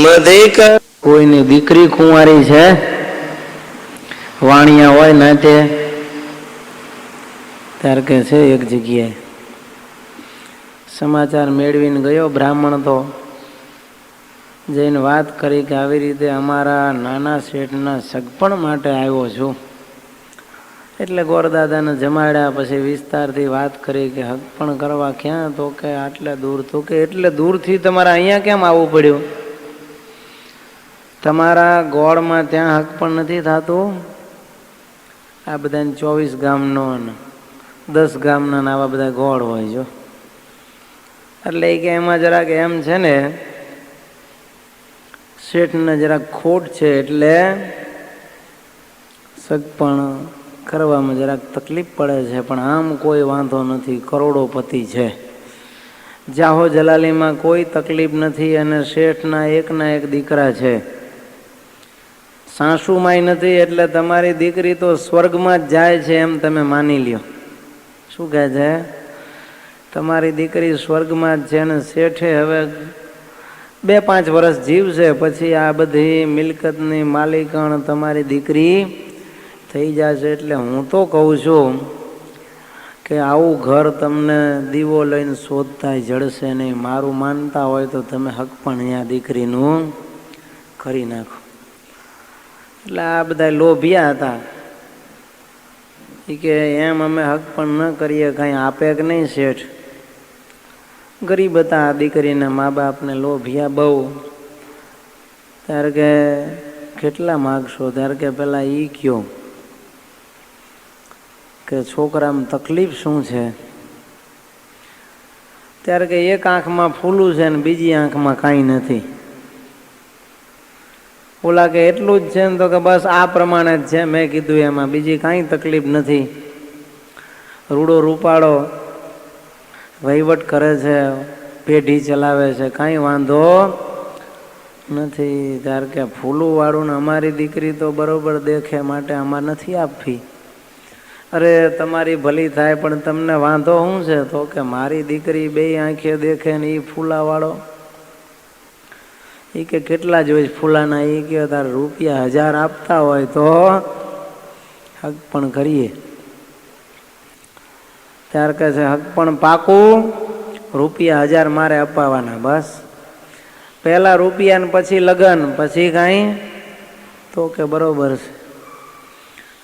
કોઈની દીકરી કુંવારી છે, વાણિયા હોય ને તે ત્યારે કે છે એક જગ્યાએ સમાચાર મેળવીને ગયો બ્રાહ્મણ, તો જઈને વાત કરી કે આવી રીતે અમારા નાના શેઠના સગપણ માટે આવ્યો છું. એટલે ગોરદાદાને જમાડ્યા, પછી વિસ્તારથી વાત કરી કે હગપણ કરવા ક્યાં? તો કે આટલા દૂર. તો કે એટલે દૂરથી તમારે અહીંયા કેમ આવવું પડ્યું? તમારા ગોળમાં ત્યાં હગપણ નથી થતું? આ બધાને 24 ગામનો અને 10 ગામના આવા બધા ગોળ હોય જો. એટલે કે એમાં જરાક એમ છે ને, શેઠને જરાક ખોટ છે, એટલે સગપણ કરવામાં જરાક તકલીફ પડે છે. પણ આમ કોઈ વાંધો નથી, કરોડોપતિ છે. જાહો જલાલીમાં કોઈ તકલીફ નથી, અને શેઠના એકના એક દીકરા છે. સાસુમાય નથી, એટલે તમારી દીકરી તો સ્વર્ગમાં જ જાય છે એમ તમે માની લ્યો. શું કહે છે? તમારી દીકરી સ્વર્ગમાં જ છે, અને શેઠે હવે 2-5 વર્ષ જીવશે, પછી આ બધી મિલકતની માલિકણ તમારી દીકરી થઈ જશે. એટલે હું તો કહું છું કે આવું ઘર તમને દીવો લઈને શોધતા જડશે નહીં. મારું માનતા હોય તો તમે હક પણ અહીંયા દીકરીનું કરી નાખો. એટલે આ બધા લોભિયા હતા કે એમ અમે હક પણ ન કરીએ, કાંઈ આપે કે નહીં શેઠ. ગરીબ હતા દીકરીને મા બાપને, લોભિયા બહુ. ત્યારે કે કેટલા માગશો? ત્યારે કે પેલા ઈ કયો કે છોકરામાં તકલીફ શું છે? ત્યારે કે એક આંખમાં ફૂલું છે ને બીજી આંખમાં કાંઈ નથી. ઓલા કે એટલું જ છે ને? તો કે બસ આ પ્રમાણે જ છે, મેં કીધું એમાં બીજી કાંઈ તકલીફ નથી. રૂડો રૂપાળો વહીવટ કરે છે, પેઢી ચલાવે છે, કાંઈ વાંધો નથી. ત્યારે કે ફૂલું વાળું ને અમારી દીકરી તો બરોબર દેખે, માટે આમાં નથી આપવી. અરે તમારી ભલી થાય, પણ તમને વાંધો શું છે? તો કે મારી દીકરી 2 આંખે દેખે ને એ ફૂલાવાળો. એ કે કેટલા જોઈશ ફૂલાના? એ કે તારે રૂપિયા 1000 આપતા હોય તો હક પણ કરીએ. ત્યારે કહે છે હક પણ પાકું, રૂપિયા 1000 મારે અપાવવાના. બસ પહેલા રૂપિયા ને પછી લગન, પછી કાંઈ? તો કે બરોબર છે.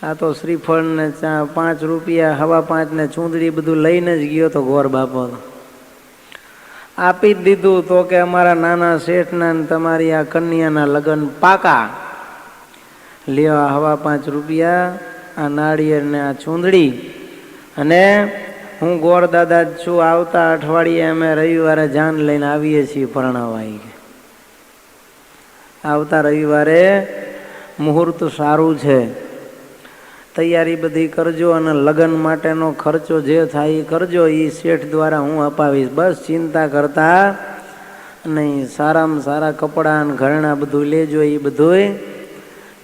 આ તો શ્રીફળ ને 5 રૂપિયા, 5.5 ને ચૂંદડી બધું લઈને જ ગયો તો ગોર બાપો. આપી જ દીધું. તો કે અમારા નાના શેઠના ને તમારી આ કન્યાના લગ્ન પાકા. લ્યો 5.5 રૂપિયા, આ નાળિયેર ને આ ચૂંદડી. અને હું ગોર દાદા જ છું, આવતા અઠવાડિયે અમે રવિવારે જાન લઈને આવીએ છીએ પરણાવાઈ. આવતા રવિવારે મુહૂર્ત સારું છે, તૈયારી બધી કરજો, અને લગ્ન માટેનો ખર્ચો જે થાય એ કરજો. એ શેઠ દ્વારા હું અપાવીશ. બસ ચિંતા કરતા નહીં. સારામાં સારા કપડાં અને ઘરેણાં બધું લેજો. એ બધું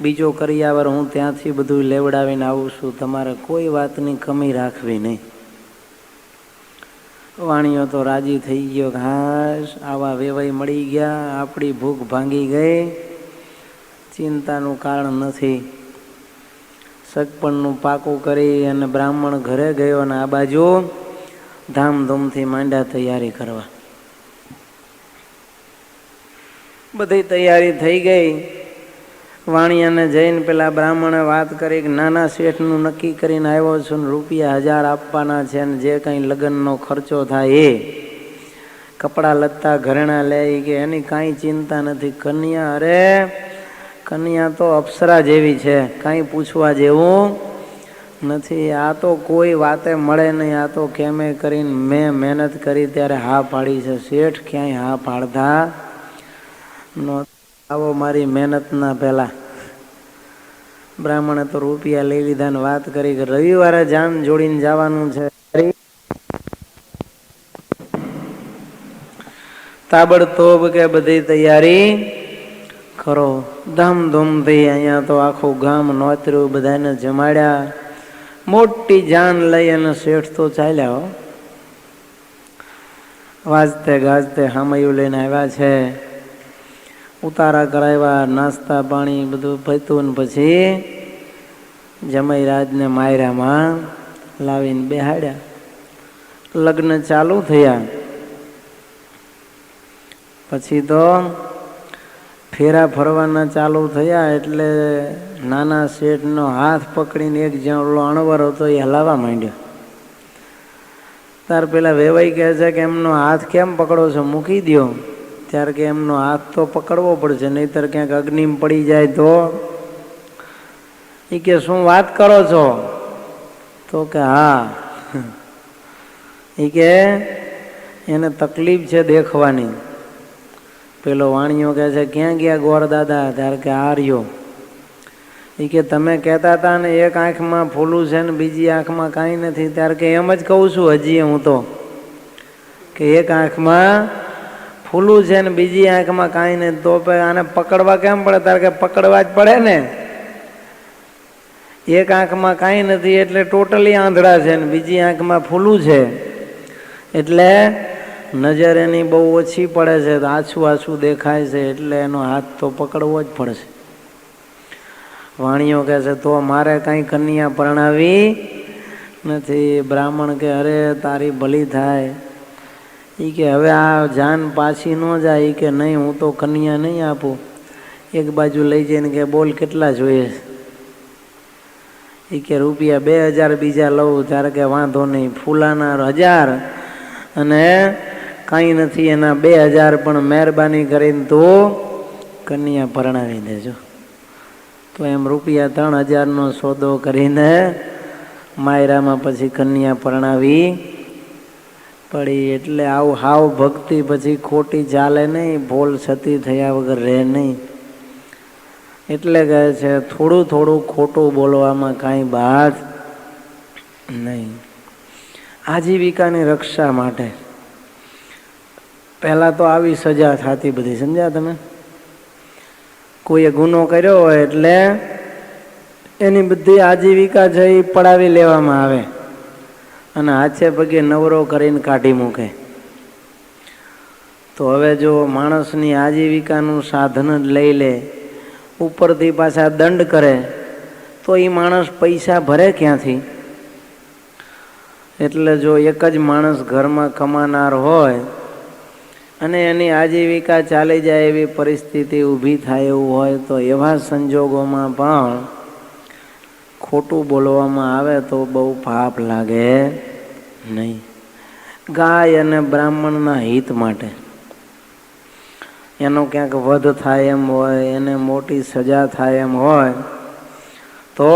બીજો કરિયાવર હું ત્યાંથી બધું લેવડાવીને આવું છું. તમારે કોઈ વાતની કમી રાખવી નહીં. વાણીઓ તો રાજી થઈ ગયો. હાશ, આવા વેવાઈ મળી ગયા, આપણી ભૂખ ભાંગી ગઈ, ચિંતાનું કારણ નથી. સગપણનું પાકું કરી અને બ્રાહ્મણ ઘરે ગયો, અને આ બાજુ ધામધૂમથી માંડ્યા તૈયારી કરવા. બધી તૈયારી થઈ ગઈ. વાણિયાને જઈને પેલા બ્રાહ્મણે વાત કરી કે નાના શેઠનું નક્કી કરીને આવ્યો છું, ને રૂપિયા 1000 આપવાના છે, ને જે કંઈ લગ્નનો ખર્ચો થાય એ કપડાં લત્તા ઘરેણાં લે, કે એની કાંઈ ચિંતા નથી. કન્યા, અરે કન્યા તો અપ્સરા જેવી છે, કાંઈ પૂછવા જેવું નથી. આ તો કોઈ વાતે મળે નહીં. આ તો કેમે કરીને મેં મહેનત કરી ત્યારે હા પાડી છે. શેઠ ક્યાંય હા પાડતા નો. આવો મારી મહેનતના પહેલા. બ્રાહ્મણે તો રૂપિયા લઈ લીધા ને વાત કરી કે રવિવારે જાન જોડીને જવાનું છે. તાબડતોબ કે બધી તૈયારી કરો. ધામધૂમથી અહીંયા તો આખું ગામ નોતર્યું, બધાને જમાડ્યા. મોટી જાન લઈ અને શેઠ તો ચાલ્યા. વાજતે ગાજતે હામયું લઈને આવ્યા છે. ઉતારા કરાવ્યા, નાસ્તા પાણી બધું પત્યું ને પછી જમાઈરાજને માયરામાં લાવીને બેહાડ્યા. લગ્ન ચાલુ થયા. પછી તો ફેરા ફરવાના ચાલુ થયા એટલે નાના શેઠનો હાથ પકડીને એક જ્યાં અણવર હતો એ હલાવવા માંડ્યો. તાર પેલા વેવાઈ કહે છે કે એમનો હાથ કેમ પકડો છો, મૂકી દો. ત્યારે કે એમનો હાથ તો પકડવો પડશે, નહીતર ક્યાંક અગ્નિમાં પડી જાય તો. એ કે શું વાત કરો છો? તો કે હા. એ કે એને તકલીફ છે દેખવાની. પેલો વાણિયો કહે છે ક્યાં ગયા ગોર દાદા? ત્યારે કે આ રહ્યો. એ કે તમે કહેતા હતા ને એક આંખમાં ફૂલું છે ને બીજી આંખમાં કાંઈ નથી. ત્યારે કે એમ જ કહું છું હજી હું તો, કે એક આંખમાં ફૂલું છે ને બીજી આંખમાં કાંઈ નથી. તો આને પકડવા કેમ પડે? ત્યારે કે પકડવા જ પડે ને. એક આંખમાં કાંઈ નથી એટલે ટોટલી આંધળા છે ને બીજી આંખમાં ફૂલું છે એટલે નજર એની બહુ ઓછી પડે છે, આછું આછું દેખાય છે, એટલે એનો હાથ તો પકડવો જ પડશે. વાણિયો કહે છે તો મારે કાંઈ કન્યા પરણાવી નથી. બ્રાહ્મણ કે અરે તારી ભલી થાય. એ કે હવે આ જાન પાછી ન જાય. કે નહીં, હું તો કન્યા નહીં આપું. એક બાજુ લઈ જઈને કે બોલ કેટલા જોઈએ? એ કે રૂપિયા 2000 બીજા લઉં. ત્યારે કે વાંધો નહીં, ફૂલાના 1000 અને કાંઈ નથી એના 2000, પણ મહેરબાની કરીને તું કન્યા પરણાવી દેજો. તો એમ રૂપિયા 3000નો સોદો કરીને માયરામાં પછી કન્યા પરણાવી પડી. એટલે આવું હાવ ભક્તિ પછી ખોટી ચાલે નહીં, ભોલ સતી થયા વગર રહે નહીં. એટલે કહે છે થોડું થોડું ખોટું બોલવામાં કાંઈ બાદ નહીં. આજીવિકાની રક્ષા માટે પહેલાં તો આવી સજા થતી બધી, સમજ્યા તમે? કોઈએ ગુનો કર્યો હોય એટલે એની બધી આજીવિકા છે એ પડાવી લેવામાં આવે અને હાથે પગે નવરો કરીને કાઢી મૂકે. તો હવે જો માણસની આજીવિકાનું સાધન જ લઈ લે, ઉપરથી પાછા દંડ કરે, તો એ માણસ પૈસા ભરે ક્યાંથી? એટલે જો એક જ માણસ ઘરમાં કમાનાર હોય અને એની આજીવિકા ચાલી જાય એવી પરિસ્થિતિ ઊભી થાય એવું હોય, તો એવા સંજોગોમાં પણ ખોટું બોલવામાં આવે તો બહુ પાપ લાગે નહીં. ગાય અને બ્રાહ્મણના હિત માટે એનો ક્યાંક વધ થાય એમ હોય, એને મોટી સજા થાય એમ હોય, તો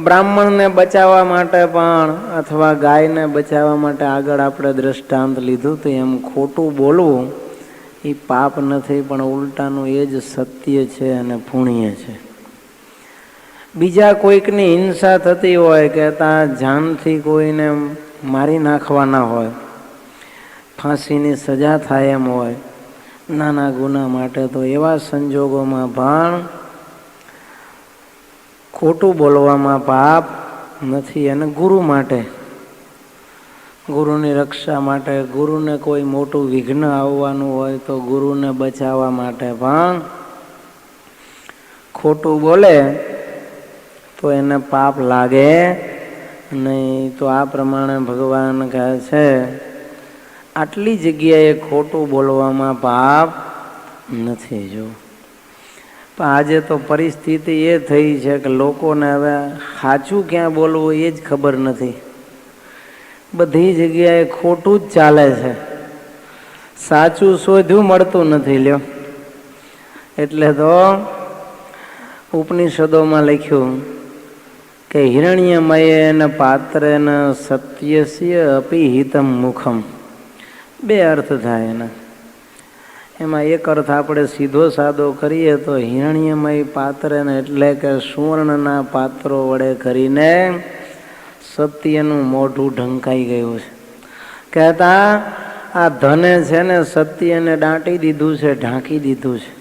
બ્રાહ્મણને બચાવવા માટે પણ અથવા ગાયને બચાવવા માટે આગળ આપણે દ્રષ્ટાંત લીધું તો એમ ખોટું બોલવું એ પાપ નથી, પણ ઉલટાનું એ જ સત્ય છે અને પુણ્ય છે. બીજા કોઈકની હિંસા થતી હોય કે ત્યાં જાનથી કોઈને મારી નાખવાના હોય, ફાંસીની સજા થાય એમ હોય નાના ગુના માટે, તો એવા સંજોગોમાં પણ ખોટું બોલવામાં પાપ નથી. અને ગુરુ માટે, ગુરુની રક્ષા માટે, ગુરુને કોઈ મોટું વિઘ્ન આવવાનું હોય તો ગુરુને બચાવવા માટે પણ ખોટું બોલે તો એને પાપ લાગે નહીં. તો આ પ્રમાણે ભગવાન કહે છે આટલી જગ્યાએ ખોટું બોલવામાં પાપ નથી. જો આજે તો પરિસ્થિતિ એ થઈ છે કે લોકોને હવે સાચું ક્યાં બોલવું એ જ ખબર નથી. બધી જગ્યાએ ખોટું જ ચાલે છે, સાચું શોધ્યું મળતું નથી. લ્યો, એટલે તો ઉપનિષદોમાં લખ્યું કે હિરણ્યમયેન પાત્રેન સત્યસ્ય અપી હિતમ મુખમ. બે અર્થ થાય એના. એમાં એક અર્થ આપણે સીધો સાદો કરીએ તો હિરણ્યમય પાત્રને એટલે કે સુવર્ણના પાત્રો વડે કરીને સત્યનું મોઢું ઢંકાઈ ગયું છે. કહેતા આ ધને છે ને સત્યને દાટી દીધું છે, ઢાંકી દીધું છે.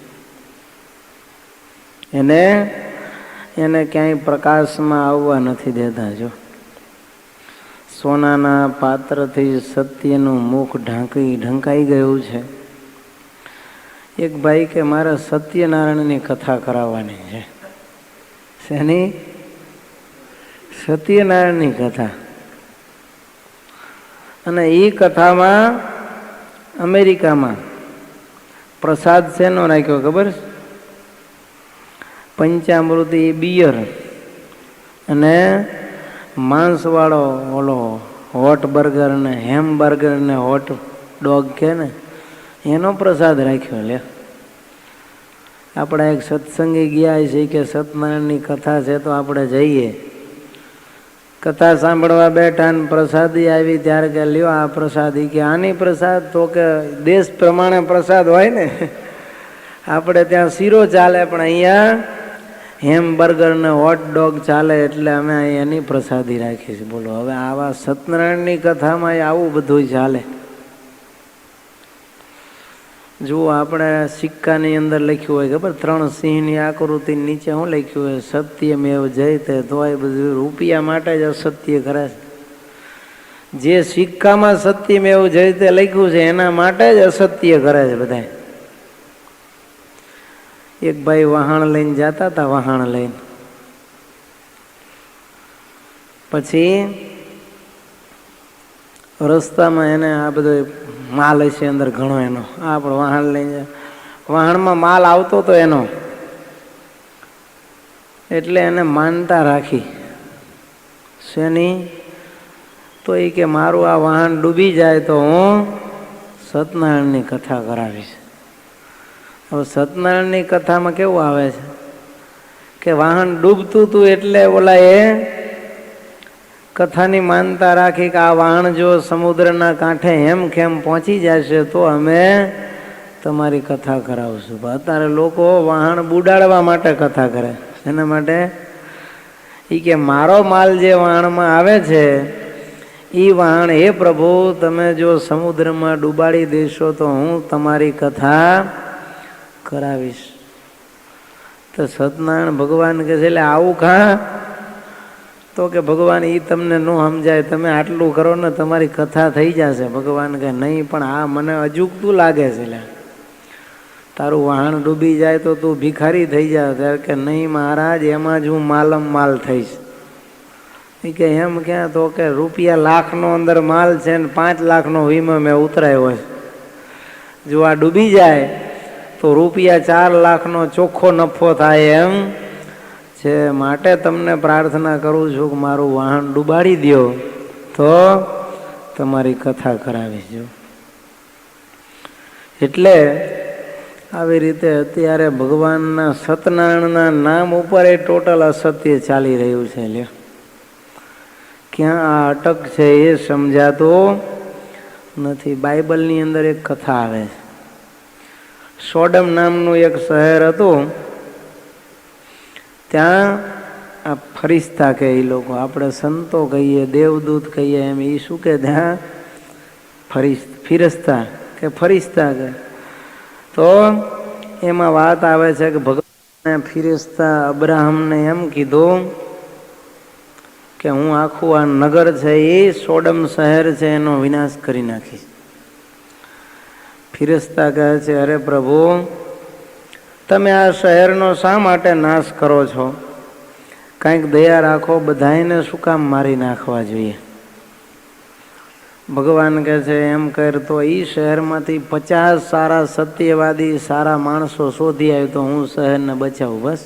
એને ક્યાંય પ્રકાશમાં આવવા નથી દેતા. જો સોનાના પાત્રથી સત્યનું મુખ ઢંકાઈ ગયું છે. એક ભાઈ કે મારે સત્યનારાયણની કથા કરાવવાની છે. શેની? સત્યનારાયણની કથા. અને એ કથામાં અમેરિકામાં પ્રસાદ શેનો રાખ્યો ખબર છે? પંચામૃતિ બિયર અને માંસવાળો ઓલો હોટ બર્ગર ને હેમબર્ગર ને હોટ ડોગ કે ને એનો પ્રસાદ રાખ્યો. લે, આપણા એક સત્સંગી ગયા છે કે સત્યનારાયણની કથા છે તો આપણે જઈએ. કથા સાંભળવા બેઠા ને પ્રસાદી આવી ત્યારે કે લ્યો આ પ્રસાદી, કે આની પ્રસાદ? તો કે દેશ પ્રમાણે પ્રસાદ હોય ને, આપણે ત્યાં શીરો ચાલે પણ અહીંયા હેમબર્ગર ને હોટ ડોગ ચાલે, એટલે અમે એની પ્રસાદી રાખી છે. બોલો, હવે આવા સત્યનારાયણની કથામાં આવું બધું ચાલે. જુઓ, આપણે સિક્કાની અંદર લખ્યું હોય ખબર, 3 સિંહની આકૃતિ નીચે શું લખ્યું હોય? સત્યમેવ જયતે. તો એ બધું રૂપિયા માટે જ અસત્ય કરે છે. જે સિક્કામાં સત્યમેવ જયતે લખ્યું છે એના માટે જ અસત્ય કરે છે બધા. એક ભાઈ વહાણ લઈને જતા હતા, વહાણ લઈને પછી રસ્તામાં એને આ બધો માલ હશે અંદર ઘણો એનો, આપણે વહાણ લઈને વહાણમાં માલ આવતો હતો એનો, એટલે એને માનતા રાખી. શેની? તો એ કે મારું આ વહાણ ડૂબી જાય તો હું સત્યનારાયણની કથા કરાવીશ. હવે સત્યનારાયણની કથામાં કેવું આવે છે કે વાહન ડૂબતું હતું એટલે ઓલા એ કથાની માનતા રાખી કે આ વાહન જો સમુદ્રના કાંઠે હેમખેમ પહોંચી જશે તો અમે તમારી કથા કરાવશું. અત્યારે લોકો વાહન બુડાડવા માટે કથા કરે. એના માટે એ કે મારો માલ જે વાહણમાં આવે છે એ વાહણ, હે પ્રભુ તમે જો સમુદ્રમાં ડૂબાડી દેશો તો હું તમારી કથા કરાવીશ. તો સત્યનારાયણ ભગવાન કહે છે એટલે આવું ખા? તો કે ભગવાન એ તમને ન સમજાય, તમે આટલું કરો ને તમારી કથા થઈ જશે. ભગવાન કે નહીં, પણ આ મને અજુગતું લાગે છે. એટલે તારું વાહન ડૂબી જાય તો તું ભિખારી થઈ જાય. ત્યારે કે નહીં મહારાજ, એમાં જ હું માલમ માલ થઈશ. એ કે એમ ક્યાં? તો કે રૂપિયા લાખનો અંદર માલ છે ને 5 લાખનો વીમો મેં ઉતરાયો હોય. જો આ ડૂબી જાય તો રૂપિયા 4 લાખનો ચોખ્ખો નફો થાય એમ છે. માટે તમને પ્રાર્થના કરું છું કે મારું વાહન ડૂબાડી દો તો તમારી કથા કરાવીશ. એટલે આવી રીતે અત્યારે ભગવાનના સત્યનારાયણના નામ ઉપર એ ટોટલ અસત્ય ચાલી રહ્યું છે. લ્યો, ક્યાં આ અટક છે એ સમજાતું નથી. બાઇબલની અંદર એક કથા આવે છે. સોડમ નામનું એક શહેર હતું. ત્યાં આ ફરિશ્તા કે એ લોકો, આપણે સંતો કહીએ, દેવદૂત કહીએ, એમ એ શું કે ત્યાં ફિરસ્તા કે ફરિશ્તા કે. તો એમાં વાત આવે છે કે ભગવાને ફિરસ્તા અબ્રાહમને એમ કીધું કે હું આખું આ નગર છે એ સોડમ શહેર છે એનો વિનાશ કરી નાખીશ. ફિરસ્તા કહે છે, અરે પ્રભુ, તમે આ શહેરનો શા માટે નાશ કરો છો? કંઈક દયા રાખો, બધાને શું કામ મારી નાખવા જોઈએ? ભગવાન કહે છે એમ કર તો એ શહેરમાંથી 50 સારા સત્યવાદી સારા માણસો શોધી આવ્યો તો હું શહેરને બચાવું. બસ.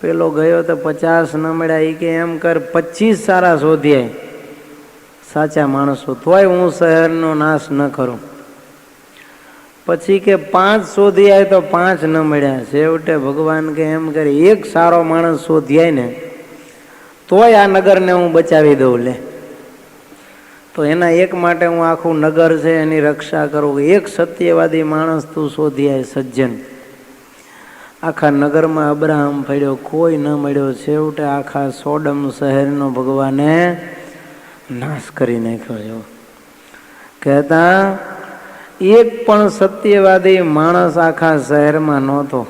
પેલો ગયો તો 50 ન મળ્યા. એ કે એમ કર 25 સારા શોધી આવ્યા સાચા માણસો, તોય હું શહેરનો નાશ ન કરું. પછી કે 5 શોધી આવે તો 5 ન મળ્યા. છેવટે ભગવાન કે એમ કરે 1 સારો માણસ શોધી આવે ને તોય આ નગરને હું બચાવી દઉં. લે, તો એના એક માટે હું આખું નગર છે એની રક્ષા કરું. 1 સત્યવાદી માણસ તું શોધી આવે, સજ્જન. આખા નગરમાં અબ્રાહમ પડ્યો, કોઈ ન મળ્યો. છેવટે આખા સોડમ શહેરનો ભગવાને નાશ કરી નાખ્યો. કહેતા એક પણ સત્યવાદી માણસ આખા શહેરમાં નહોતો.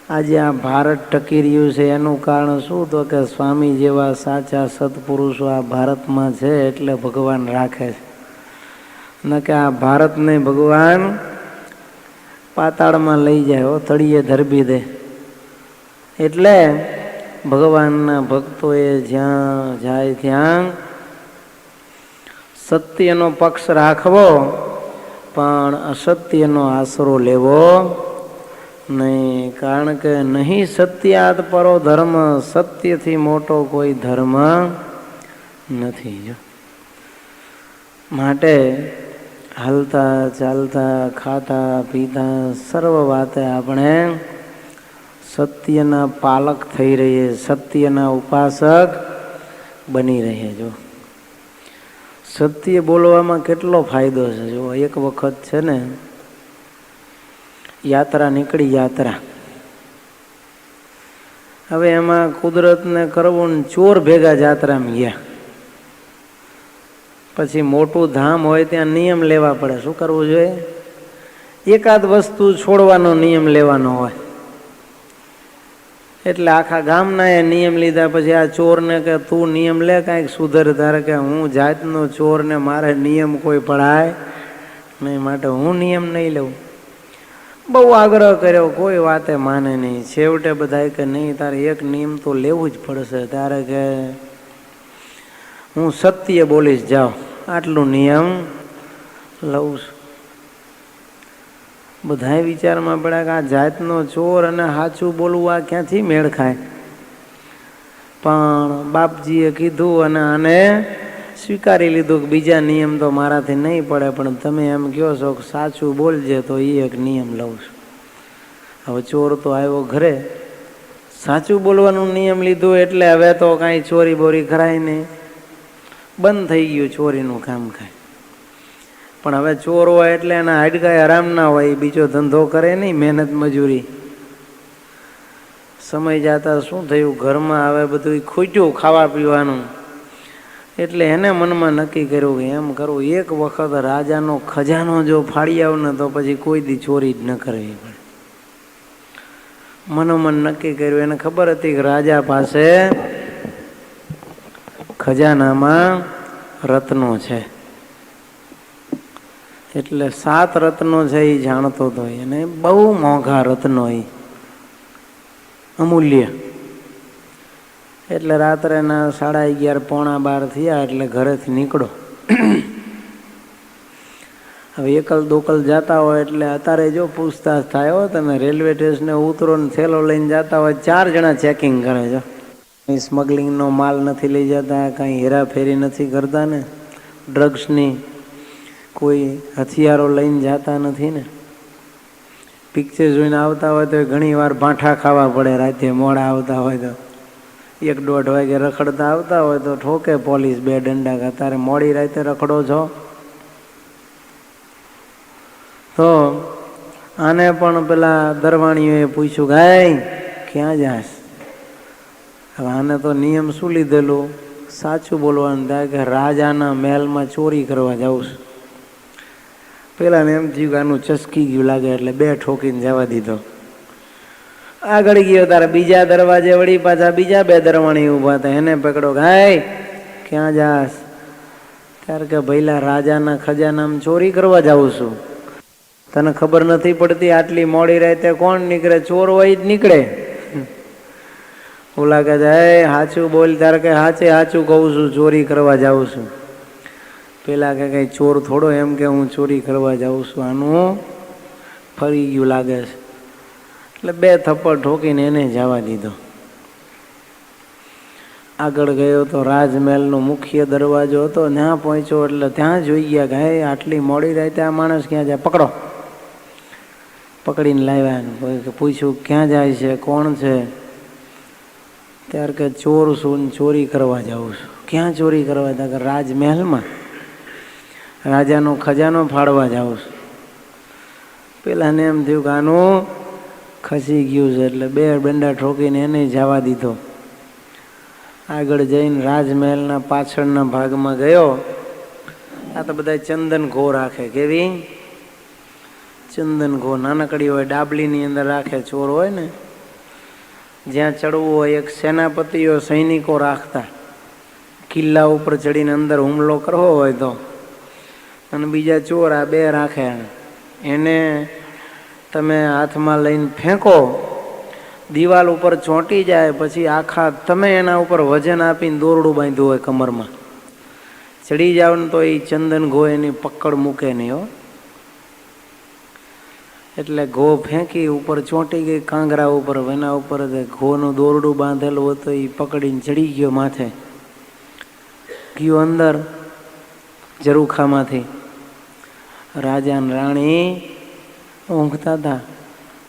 આજે આ ભારત ટકી રહ્યું છે એનું કારણ શું? તો કે સ્વામી જેવા સાચા સત્પુરુષો આ ભારતમાં છે એટલે ભગવાન રાખે છે. ન કે આ ભારતને ભગવાન પાતાળમાં લઈ જાય, તળિયે ધરબી દે. એટલે ભગવાનના ભક્તોએ જ્યાં જાય ત્યાં સત્યનો પક્ષ રાખવો, પણ અસત્યનો આશરો લેવો નહીં. કારણ કે નહીં સત્યાત પરો ધર્મ, સત્યથી મોટો કોઈ ધર્મ નથી. જો માટે હાલતા ચાલતા ખાતા પીતા સર્વ વાતે આપણે સત્યના પાલક થઈ રહીએ, સત્યના ઉપાસક બની રહીએ. જો સત્ય બોલવામાં કેટલો ફાયદો છે. જો એક વખત છે ને યાત્રા નીકળી, યાત્રા. હવે એમાં કુદરતને કરવું ને ચોર ભેગા યાત્રામાં ગયા. પછી મોટું ધામ હોય ત્યાં નિયમ લેવા પડે. શું કરવું જોઈએ? એકાદ વસ્તુ છોડવાનો નિયમ લેવાનો હોય. એટલે આખા ગામના એ નિયમ લીધા. પછી આ ચોરને કે તું નિયમ લે કાંઈક સુધર. ધારે કે હું જાતનો ચોર ને મારે નિયમ કોઈ પડાય નહીં, માટે હું નિયમ નહીં લઉં. બહુ આગ્રહ કર્યો, કોઈ વાતે માને નહીં. છેવટે બધા કે નહીં, તારે એક નિયમ તો લેવું જ પડશે. ત્યારે કે હું સત્ય બોલીશ, જાઓ, આટલું નિયમ લઉં છું. બધા વિચારમાં પડ્યા કે આ જાતનો ચોર અને સાચું બોલવું આ ક્યાંથી મેળ ખાય. પણ બાપજીએ કીધું અને આને સ્વીકારી લીધું કે બીજા નિયમ તો મારાથી નહીં પડે, પણ તમે એમ કહો છો કે સાચું બોલજે તો એ એક નિયમ લઉં છું. હવે ચોર તો આવ્યો ઘરે, સાચું બોલવાનું નિયમ લીધું એટલે હવે તો કાંઈ ચોરી બોરી કરાય નહીં, બંધ થઈ ગયું ચોરીનું કામ કાંઈ. પણ હવે ચોર હોય એટલે એના હાડકાએ આરામ ના હોય, બીજો ધંધો કરે નહીં, મહેનત મજૂરી. સમય જતા શું થયું, ઘરમાં હવે બધું ખૂટ્યું ખાવા પીવાનું. એટલે એને મનમાં નક્કી કર્યું કે એમ કરવું, એક વખત રાજાનો ખજાનો જો ફાડી આવ ને તો પછી કોઈ દી ચોરી જ ન કરવી પડે. મનોમન નક્કી કર્યું. એને ખબર હતી કે રાજા પાસે ખજાનામાં રત્નો છે. એટલે 7 રત્નો છે એ જાણતો હતો. એને બહુ મોંઘા રત્નો, એ અમૂલ્ય. એટલે રાત્રેના 11:30 પોણા 12 થયા એટલે ઘરેથી નીકળો. હવે એકલ દોકલ જતા હોય એટલે અત્યારે જો પૂછતાછ થાય, હો તમે રેલવે સ્ટેશને ઉતરો ને થેલો લઈને જતા હોય 4 જણા ચેકિંગ કરે છે. કંઈ સ્મગલિંગનો માલ નથી લઈ જતા, કંઈ હેરાફેરી નથી કરતા ને, ડ્રગ્સની કોઈ હથિયારો લઈને જતા નથી ને. પિક્ચર જોઈને આવતા હોય તો ઘણી વાર ભાંઠા ખાવા પડે. રાતે મોડા આવતા હોય તો 1-1:30 વાગે રખડતા આવતા હોય તો ઠોકે પોલીસ 2 દંડા કે તારે મોડી રાતે રખડો છો. તો આને પણ પેલા દરવાણીઓએ પૂછ્યું કે ક્યાં જાસ? હવે આને તો નિયમ શું લીધેલું, સાચું બોલવાનું થાય કે રાજાના મહેલમાં ચોરી કરવા જાઉં છું. પેલા ને એમ થયું કે આનું ચસકી ગયું લાગે એટલે 2 ઠોકીને જવા દીધો. આગળ ગયો તારે બીજા દરવાજે વળી પાછા બીજા 2 દરવાણી ઉભા હતા. એને પકડો કે ક્યાં જાસ? ત્યારે કે ભઈલા રાજાના ખજાનામાં ચોરી કરવા જાઉં છું. તને ખબર નથી પડતી આટલી મોડી રાતે કોણ નીકળે? ચોર હોય જ નીકળે. ઓલા કે સાચું બોલ. તારે કે સાચું કહું છું, ચોરી કરવા જાઉં છું. પેલા કે કઈ ચોર થોડો એમ કે હું ચોરી કરવા જાઉં છું, આનું ફરી ગયું લાગે છે. એટલે 2 થપ્પડ ઠોકીને એને જવા દીધો. આગળ ગયો તો રાજમહેલનો મુખ્ય દરવાજો હતો. ત્યાં પહોંચ્યો એટલે ત્યાં જોઈ ગયા કે આટલી મોડી રાતે આ માણસ ક્યાં જાય? પકડો. પકડીને લાવ્યા. પૂછ્યું ક્યાં જાય છે, કોણ છે? ત્યારે કે ચોર છું, ચોરી કરવા જાઉં છું. ક્યાં ચોરી કરવા? ત્યાં કે રાજમહેલમાં રાજાનો ખજાનો ફાડવા જાઉં છું. પેલાને એમ થયું કે આનું ખસી ગયું છે એટલે 2 દંડા ઠોકીને એને જવા દીધો. આગળ જઈને રાજમહેલના પાછળના ભાગમાં ગયો. આ તો બધા ચંદન ઘો રાખે. કેવી ચંદન ઘો? નાનકડી હોય, ડાબલીની અંદર રાખે. ચોર હોય ને જ્યાં ચડવું હોય, એક સેનાપતિઓ સૈનિકો રાખતા. કિલ્લા ઉપર ચડીને અંદર હુમલો કરવો હોય તો અને બીજા ચોર આ બે રાખે. એને તમે હાથમાં લઈને ફેંકો, દિવાલ ઉપર ચોંટી જાય, પછી આખા તમે એના ઉપર વજન આપીને દોરડું બાંધ્યું હોય કમરમાં, ચડી જાવ ને તો એ ચંદન ઘો એની પકડ મૂકે નહીં હો. એટલે ઘો ફેંકી ઉપર ચોંટી ગઈ કાંગરા ઉપર, એના ઉપર ઘોનું દોરડું બાંધેલું હતું, એ પકડીને ચડી ગયો માથે, ગયો અંદર ઝરૂખામાંથી. રાજા ને રાણી ઊંઘતા હતા.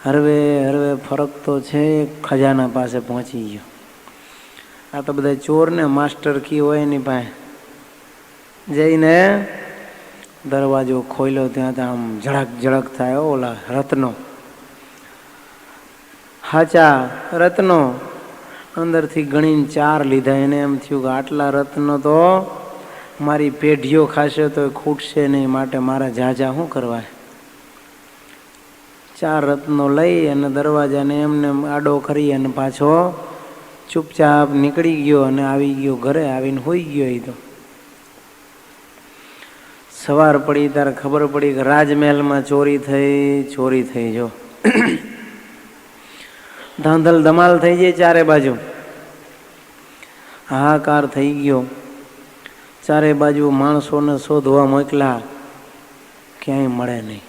હરવે હરવે ફરક તો છે, ખજાના પાસે પહોંચી ગયો. આ તો બધા ચોર ને માસ્ટર કી હોય એની પાસે જઈને દરવાજો ખોલ્યો. ત્યાં આમ ઝડક ઝડક થાય. ઓલા રત્નો, હાચા રત્નો અંદરથી ગણીને 4 લીધા. એને એમ થયું કે આટલા રત્નો તો મારી પેઢીઓ ખાશે તો ખૂટશે નહીં, માટે મારા ઝાઝા શું કરવા. 4 રત્નો લઈ અને દરવાજાને એમને આડો કરી અને પાછો ચૂપચાપ નીકળી ગયો અને આવી ગયો ઘરે. આવીને હોઈ ગયો. એ તો સવાર પડી ત્યારે ખબર પડી કે રાજમહેલમાં ચોરી થઈ. જો ધાંધલ ધમાલ થઈ જાય ચારે બાજુ, હાહાકાર થઈ ગયો. ચારે બાજુ માણસોને શોધવા મોકલા, ક્યાંય મળે નહીં.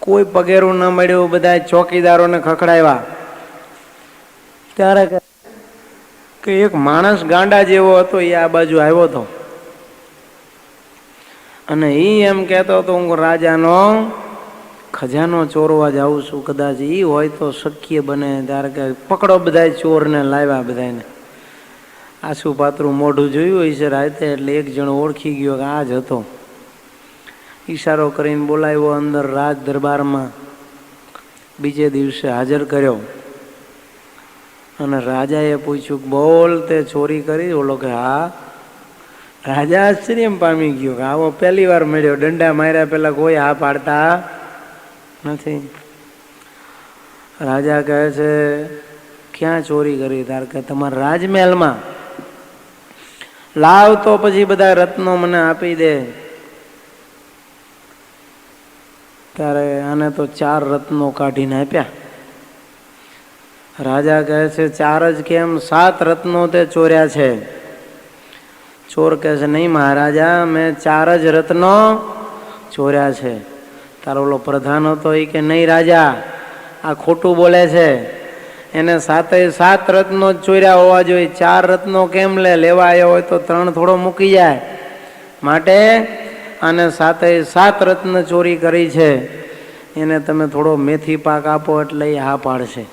કોઈ પગેરું ન મળ્યું. બધા ચોકીદારોને ખખડાવ્યા. ત્યારે કે એક માણસ ગાંડા જેવો હતો, એ આ બાજુ આવ્યો હતો અને એ એમ કહેતો હતો હું રાજાનો ખજાનો ચોરવા જાઉં છું, કદાચ એ હોય તો શક્ય બને. ત્યારે કે પકડો બધા ચોરને. લાવ્યા બધાને. આસુ પાતરું મોઢું જોયું હોય છે રાતે, એટલે એક જણ ઓળખી ગયો કે આ જ હતો. ઈશારો કરીને બોલાવ્યો અંદર રાજ દરબારમાં. બીજે દિવસે હાજર કર્યો અને રાજાએ પૂછ્યું બોલ તે ચોરી કરી? ઓલો કે હા. રાજા આશ્ચર્ય પામી ગયો કે આવો પહેલી વાર મળ્યો. દંડા માર્યા પેલા કોઈ હા પાડતા નથી. રાજા કહે છે ક્યાં ચોરી કરી? તાર કે તમારા રાજમહેલમાં. લાવ તો પછી બધા રત્નો મને આપી દે. ત્યારે આને તો 4 રત્નો કાઢીને આપ્યા. રાજા કહે છે 4 જ કેમ? 7 રત્નો તે ચોર્યા છે. ચોર કહે છે નહીં મહારાજા, મેં 4 જ રત્નો ચોર્યા છે. તારો ઓલો પ્રધાન હતો એ કે નહીં રાજા, આ ખોટું બોલે છે. એને 7 રત્નો જ ચોર્યા હોવા જોઈએ. 4 રત્નો કેમ લેવા આવ્યો હોય તો 3 થોડો મૂકી જાય. માટે આને 7 રત્ન ચોરી કરી છે. એને તમે થોડો મેથી પાક આપો એટલે એ હા પાડશે.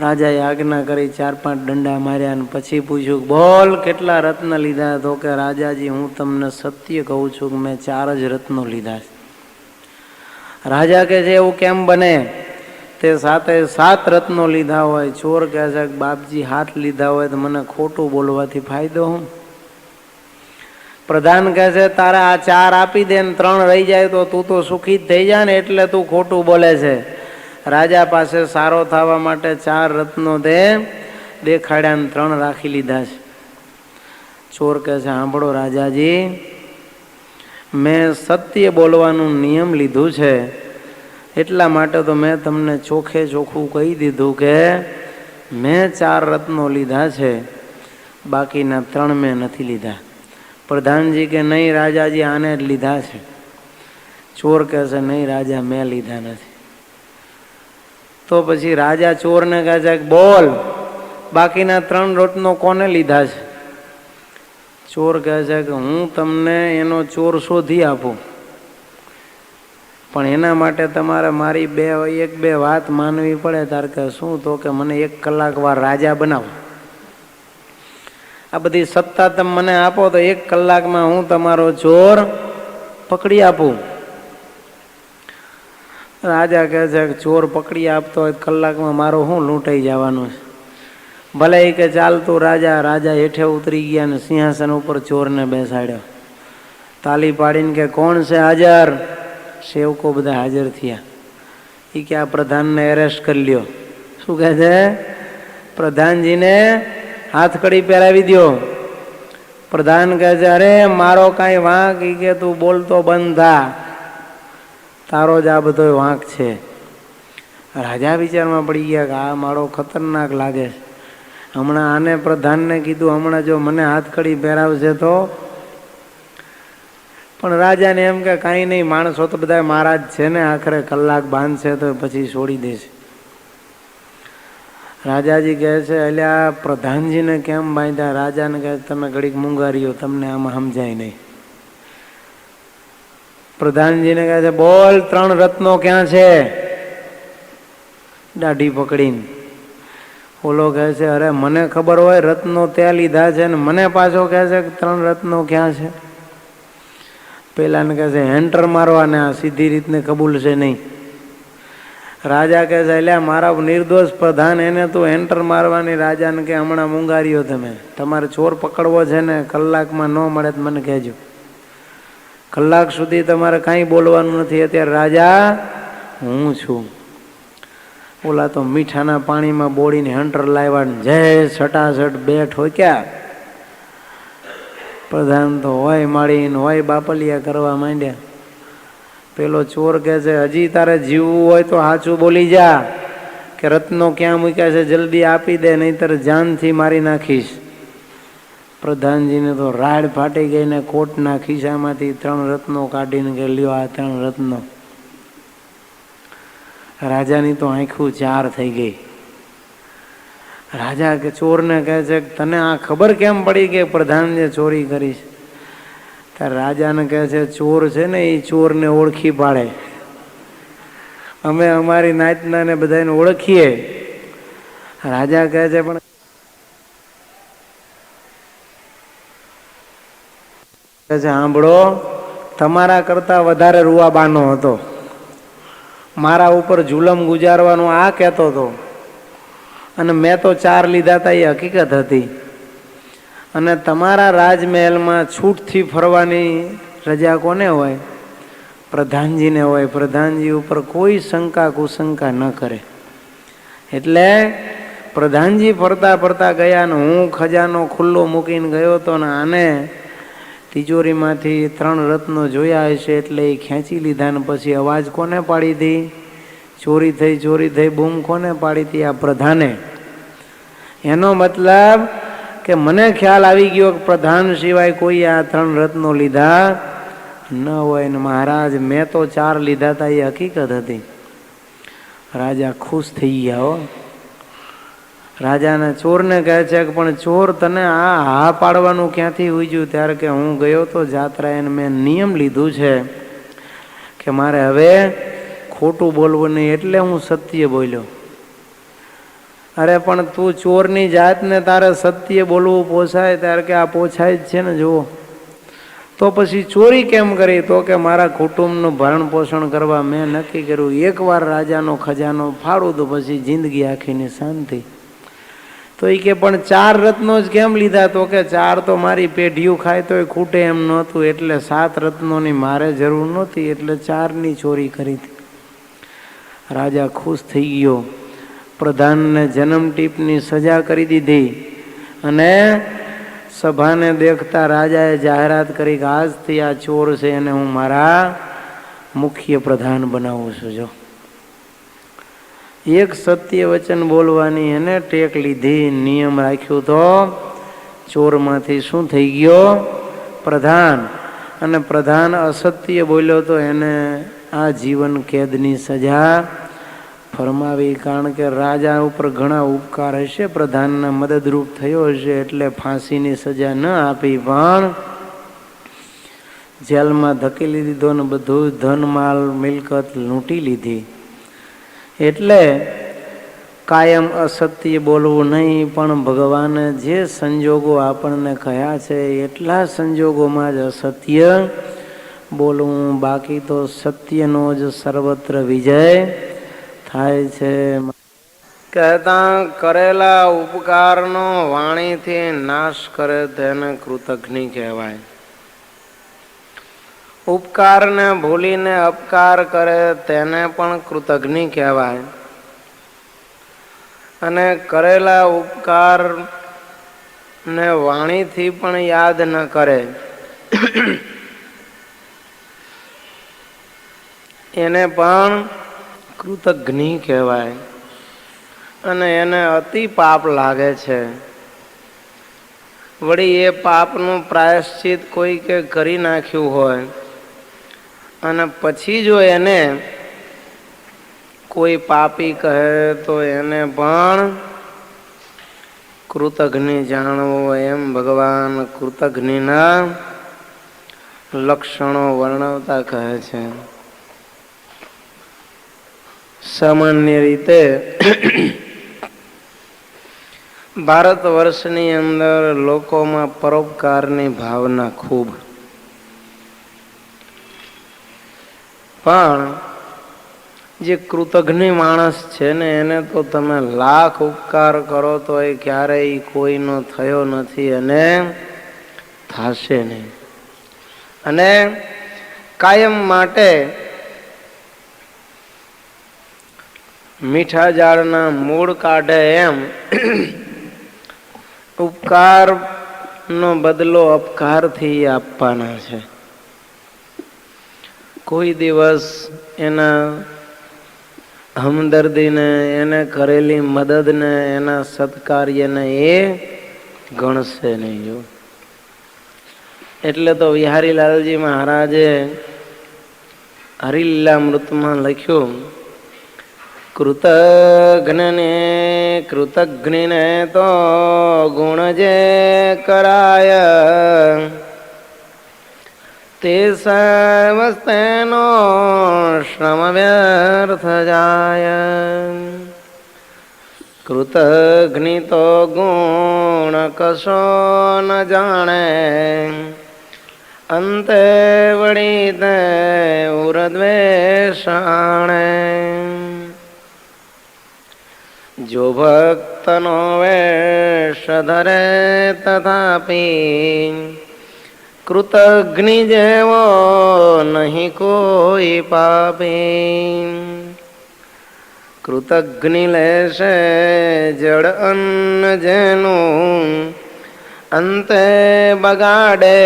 રાજાએ આજ્ઞા કરી. 4-5 દંડા માર્યા અને પછી પૂછ્યું બોલ કેટલા રત્ન લીધા? તો કે રાજાજી હું તમને સત્ય કહું છું કે મેં 4 જ રત્નો લીધા છે. રાજા કહે છે એવું કેમ બને? તે 7 રત્નો લીધા હોય. ચોર કહે છે કે બાપજી હાથ લીધા હોય તો મને ખોટું બોલવાથી ફાયદો હું? પ્રધાન કહે છે તારે આ 4 આપી દે ને 3 રહી જાય તો તું તો સુખી જ થઈ જાય ને, એટલે તું ખોટું બોલે છે. રાજા પાસે સારો થવા માટે 4 રત્નો તે દેખાડ્યા ને 3 રાખી લીધા છે. ચોર કહે છે સાંભળો રાજાજી, મેં સત્ય બોલવાનું નિયમ લીધું છે, એટલા માટે તો મેં તમને ચોખ્ખે ચોખ્ખું કહી દીધું કે મેં 4 રત્નો લીધા છે, બાકીના 3 મેં નથી લીધા. પ્રધાનજી કે નહીં રાજાજી આને જ લીધા છે. ચોર કહે છે નહીં રાજા મેં લીધા નથી. તો પછી રાજા ચોરને કહે છે કે બોલ બાકીના 3 રત્નો કોને લીધા છે? ચોર કહે છે કે હું તમને એનો ચોર શોધી આપું, પણ એના માટે તમારે મારી 1-2 વાત માનવી પડે. તાર કે શું? તો કે મને 1 કલાક વાર રાજા બનાવો. આ બધી સત્તા તમે મને આપો તો 1 કલાકમાં હું તમારો ચોર પકડી આપું. રાજા કહે છે કે ચોર પકડી આપતો હોય કલાકમાં મારો શું લૂંટાઈ જવાનું છે? ભલે એ કે ચાલતું રાજા. રાજા હેઠે ઉતરી ગયા અને સિંહાસન ઉપર ચોરને બેસાડ્યો. તાલી પાડીને કે કોણ છે હાજર? સેવકો બધા હાજર થયા. એ કે આ પ્રધાનને એરેસ્ટ કરી લ્યો. શું કહે છે? પ્રધાનજીને હાથકડી પહેરાવી દો. પ્રધાન કહે છે, અરે મારો કાંઈ વાંક? ઈ કે તું બોલતો બંધ થા, તારો જ આ બધો વાંક છે. રાજા વિચારમાં પડી ગયા કે આ મારો ખતરનાક લાગે છે. હમણાં આને પ્રધાનને કીધું, હમણાં જો મને હાથકડી પહેરાવશે તો. પણ રાજાને એમ કે કાંઈ નહીં, માણસો તો બધા મારા જ છે ને, આખરે કલાક બાંધશે તો પછી છોડી દેશે. રાજાજી કહે છે, અલ્યા પ્રધાનજીને કેમ બાંધ્યા? રાજાને કહે તમે ઘડીક મૂંગારીઓ, તમને આમાં સમજાય નહીં. પ્રધાનજીને કહે છે, બોલ 3 રત્નો ક્યાં છે? દાઢી પકડીને ઓલો કહે છે, અરે મને ખબર હોય, રત્નો ત્યાં લીધા છે ને મને પાછો કહે છે 3 રત્નો ક્યાં છે? પેલાને કહે છે એન્ટર મારવાને, આ સીધી રીતને કબૂલ છે નહીં. રાજા કહે છે, એટલે મારા નિર્દોષ પ્રધાન, એને તું એન્ટર મારવાની? રાજાને કે હમણાં મૂંગારીઓ તમે, તમારે ચોર પકડવો છે ને, કલાકમાં ન મળે તો મને કહેજો. કલાક સુધી તમારે કાંઈ બોલવાનું નથી. અત્યારે રાજા હું છું. ઓલા તો મીઠાના પાણીમાં બોળીને હંટર લાવ્યા, જય સટાસટ બેઠ હોય. ક્યાં પ્રધાન તો હોય માળીને હોય બાપલિયા કરવા માંડ્યા. પેલો ચોર કહે છે, હજી તારે જીવવું હોય તો સાચું બોલી જા, કે રત્નો ક્યાં મૂક્યા છે જલ્દી આપી દે, નહીતર જાનથી મારી નાખીશ. પ્રધાનજીને તો રાડ ફાટી ગઈ ને કોટના ખિસ્સામાંથી 3 રત્નો કાઢીને કે લ્યો આ 3 રત્નો. રાજાની તો આંખું 4 થઈ ગઈ. રાજા કે ચોરને કહે છે, તને આ ખબર કેમ પડી કે પ્રધાનને ચોરી કરી છે? ત્યારે રાજાને કહે છે, ચોર છે ને એ ચોરને ઓળખી પાડે. અમે અમારી નાતના ને બધાને ઓળખીએ. રાજા કહે છે, પણ કહે છે, સાંભળો, તમારા કરતા વધારે રૂવાબાનો હતો, મારા ઉપર જુલમ ગુજારવાનો આ કહેતો હતો, અને મેં તો 4 લીધા હતા એ હકીકત હતી. અને તમારા રાજમહેલમાં છૂટથી ફરવાની રજા કોને હોય? પ્રધાનજીને હોય. પ્રધાનજી ઉપર કોઈ શંકા કુશંકા ન કરે. એટલે પ્રધાનજી ફરતા ફરતા ગયા ને હું ખજાનો ખુલ્લો મૂકીને ગયો હતો ને આને તિજોરીમાંથી 3 રત્નો જોયા હશે એટલે એ ખેંચી લીધા. ને પછી અવાજ કોને પાડી હતી? ચોરી થઈ બૂમ કોને પાડી હતી? આ પ્રધાને. એનો મતલબ કે મને ખ્યાલ આવી ગયો કે પ્રધાન સિવાય કોઈ આ 3 રત્નો લીધા ન હોય. ને મહારાજ મેં તો 4 લીધા હતા એ હકીકત હતી. રાજા ખુશ થઈ ગયા. હો રાજાને ચોરને કહે છે કે પણ ચોર, તને આ હા પાડવાનું ક્યાંથી ઉજ્યું? ત્યારે કે હું ગયો તો જાત્રાએ અને મેં નિયમ લીધું છે કે મારે હવે ખોટું બોલવું નહીં, એટલે હું સત્ય બોલ્યો. અરે પણ તું ચોરની જાતને તારે સત્ય બોલવું પોસાય? ત્યારે કે આ પોસાય જ છે ને. જુઓ તો પછી ચોરી કેમ કરી? તો કે મારા કુટુંબનું ભરણ પોષણ કરવા મેં નક્કી કર્યું, એકવાર રાજાનો ખજાનો ફાડું તો પછી જિંદગી આખીની શાંતિ. તો એ કે પણ 4 રત્નો જ કેમ લીધા? તો કે 4 તો મારી પેઢીઓ ખાય તોય ખૂટે એમ નહોતું, એટલે 7 રત્નોની મારે જરૂર નહોતી, એટલે 4ની ચોરી કરી હતી. રાજા ખુશ થઈ ગયો. પ્રધાનને જન્મ ટીપની સજા કરી દીધી. અને સભાને દેખતા રાજાએ જાહેરાત કરી કે આજથી આ ચોર છે એને હું મારા મુખ્ય પ્રધાન બનાવું છું. જો એક સત્ય વચન બોલવાની એને ટેક લીધી, નિયમ રાખ્યો તો ચોરમાંથી શું થઈ ગયો? પ્રધાન. અને પ્રધાન અસત્ય બોલ્યો તો એને આ જીવન કેદની સજા ફરમાવી. કારણ કે રાજા ઉપર ઘણા ઉપકાર હશે, પ્રધાનના મદદરૂપ થયો હશે, એટલે ફાંસીની સજા ન આપી પણ જેલમાં ધકેલી દીધો ને બધું ધન માલ મિલકત લૂંટી લીધી. એટલે કાયમ અસત્ય બોલવું નહીં, પણ ભગવાને જે સંજોગો આપણને કહ્યા છે એટલા સંજોગોમાં જ અસત્ય બોલવું. બાકી તો સત્યનો જ સર્વત્ર વિજય થાય છે. કહેતા કરેલા ઉપકારનો વાણીથી નાશ કરે તેને કૃતજ્ઞ કહેવાય. ઉપકારને ભૂલીને અપકાર કરે તેને પણ કૃતજ્ઞ કહેવાય. અને કરેલા ઉપકાર ને વાણીથી પણ યાદ ન કરે એને પણ કૃતજ્ઞ કહેવાય. અને એને અતિ પાપ લાગે છે. વળી એ પાપનું પ્રાયશ્ચિત કોઈ કે કરી નાખ્યું હોય અને પછી જો એને કોઈ પાપી કહે તો એને પણ કૃતજ્ઞ જાણવો. એમ ભગવાન કૃતજ્ઞના લક્ષણો વર્ણવતા કહે છે. સામાન્ય રીતે ભારત વર્ષની અંદર લોકોમાં પરોપકારની ભાવના ખૂબ, પણ જે કૃતજ્ઞ માણસ છે ને એને તો તમે લાખ ઉપકાર કરો તો એ ક્યારેય કોઈનો થયો નથી અને થશે નહીં. અને કાયમ માટે મીઠા ઝાડના મૂળ કાઢે એમ ઉપકારનો બદલો અપકારથી આપવાના છે. કોઈ દિવસ એના હમદર્દીને, એને કરેલી મદદને, એના સત્કાર્યને એ ગણશે નહીં. એટલે તો વિહારીલાલજી મહારાજે હરિલીલામૃતમાં લખ્યું, કૃતજ્ઞને તો ગુણ જે કરાય તે સર્વસ્તેનો શ્રમ વ્યર્થ જાય. કૃતજ્ઞ તો ગુણ કશો ન જાણે અંતે વળી તે ઉર્દ્વેષાણે. જો ભક્તનો વેશ ધરે તથાપી કૃતજ્ઞ જેવો નહીં કોઈ પાપી. કૃતજ્ઞ લેશે જળ અન્ન જેનું અંતે બગાડે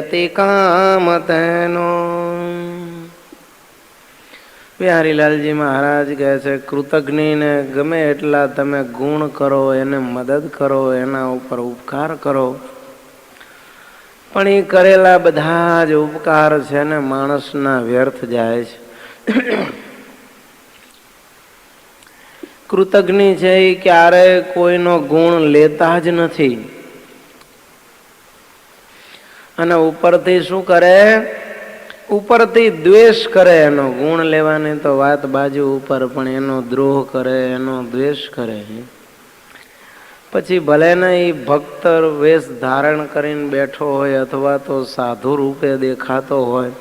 અતિ કામ તેનું. બિહારીલાલજી મહારાજ કહે છે, કૃતજ્ઞને ગમે એટલા તમે ગુણ કરો, એને મદદ કરો, એના ઉપર ઉપકાર કરો, પણ એ કરેલા બધા જ ઉપકાર છે ને માણસના વ્યર્થ જાય છે. કૃતજ્ઞ છે એ ક્યારે કોઈનો ગુણ લેતા જ નથી. અને ઉપરથી શું કરે? ઉપરથી દ્વેષ કરે. એનો ગુણ લેવાની તો વાત બાજુ ઉપર, પણ એનો દ્રોહ કરે, એનો દ્વેષ કરે. પછી ભલે ને એ ભક્ત વેશ ધારણ કરીને બેઠો હોય અથવા તો સાધુ રૂપે દેખાતો હોય,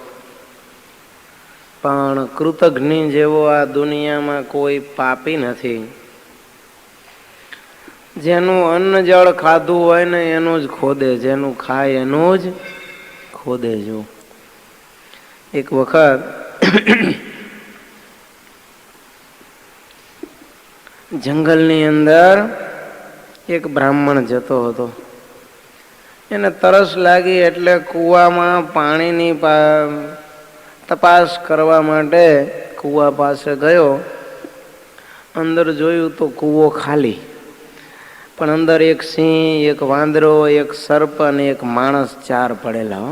પણ કૃતજ્ઞ જેવો આ દુનિયામાં કોઈ પાપી નથી. જેનું અન્ન જળ ખાધું હોય ને એનું જ ખોદે, જેનું ખાય એનું જ ખોદે. જો એક વખત જંગલની અંદર એક બ્રાહ્મણ જતો હતો. એને તરસ લાગી એટલે કૂવામાં પાણીની તપાસ કરવા માટે કૂવા પાસે ગયો. અંદર જોયું તો કૂવો ખાલી, પણ અંદર એક સિંહ, એક વાંદરો, એક સર્પ અને એક માણસ, 4 પડેલા.